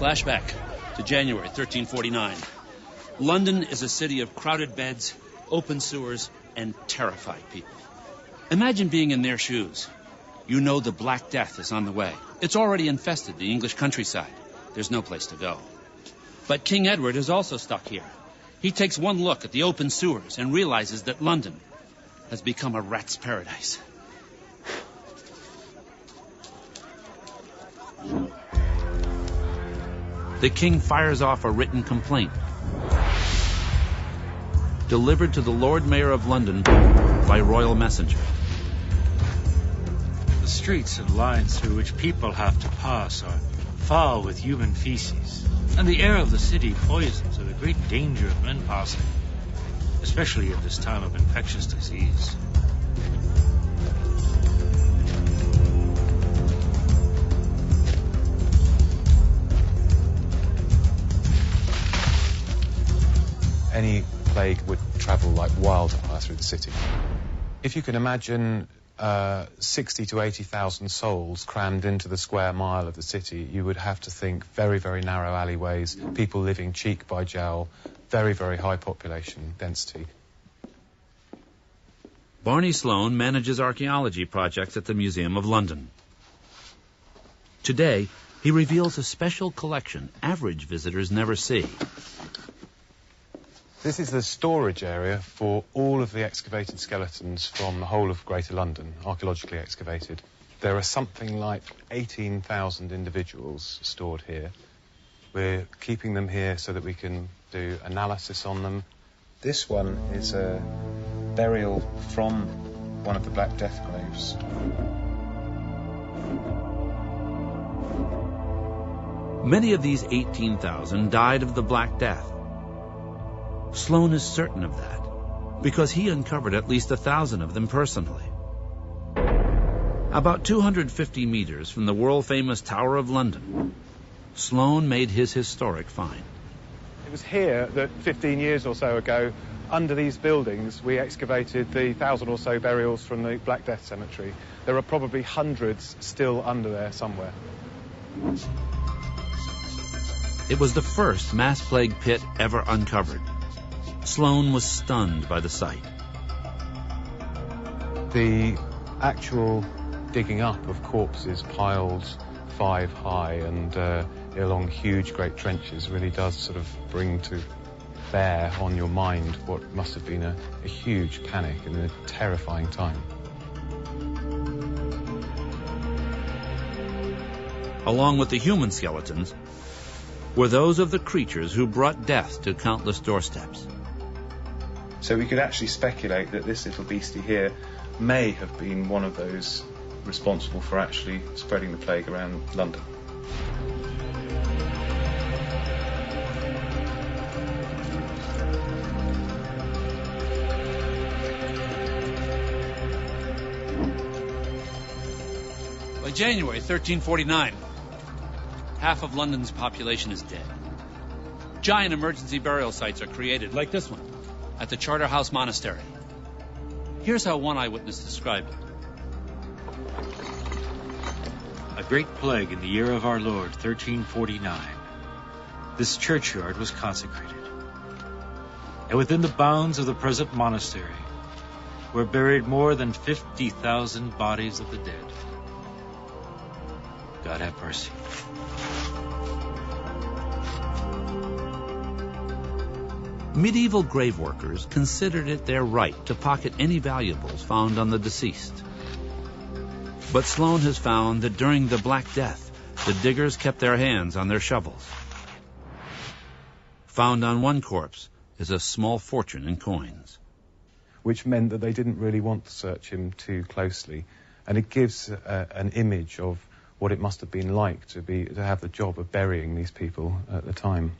Flashback to January 1349. London is a city of crowded beds, open sewers, and terrified people. Imagine being in their shoes. You know the Black Death is on the way. It's already infested the English countryside. There's no place to go. But King Edward is also stuck here. He takes one look at the open sewers and realizes that London has become a rat's paradise. The king fires off a written complaint, delivered to the Lord Mayor of London by royal messenger. The streets and lines through which people have to pass are foul with human feces, and the air of the city poisons with a great danger of men passing, especially at this time of infectious disease. Any plague would travel like wildfire through the city. If you can imagine 60 to 80,000 souls crammed into the square mile of the city, you would have to think very, very narrow alleyways, people living cheek by jowl, very, very high population density. Barney Sloane manages archaeology projects at the Museum of London. Today, he reveals a special collection average visitors never see. This is the storage area for all of the excavated skeletons from the whole of Greater London, archaeologically excavated. There are something like 18,000 individuals stored here. We're keeping them here so that we can do analysis on them. This one is a burial from one of the Black Death graves. Many of these 18,000 died of the Black Death. Sloane is certain of that, because he uncovered at least 1,000 of them personally. About 250 meters from the world-famous Tower of London, Sloane made his historic find. It was here that 15 years or so ago, under these buildings, we excavated the 1,000 or so burials from the Black Death Cemetery. There are probably hundreds still under there somewhere. It was the first mass plague pit ever uncovered. Sloane was stunned by the sight. The actual digging up of corpses piled 5 high and along huge great trenches really does sort of bring to bear on your mind what must have been a huge panic and a terrifying time. Along with the human skeletons were those of the creatures who brought death to countless doorsteps. So we could actually speculate that this little beastie here may have been one of those responsible for actually spreading the plague around London. By January 1349, half of London's population is dead. Giant emergency burial sites are created, like this one, at the Charterhouse Monastery. Here's how one eyewitness described it. A great plague in the year of our Lord, 1349. This churchyard was consecrated. And within the bounds of the present monastery were buried more than 50,000 bodies of the dead. God have mercy. Medieval grave workers considered it their right to pocket any valuables found on the deceased. But Sloane has found that during the Black Death, the diggers kept their hands on their shovels. Found on one corpse is a small fortune in coins. Which meant that they didn't really want to search him too closely. And it gives an image of what it must have been like to have the job of burying these people at the time.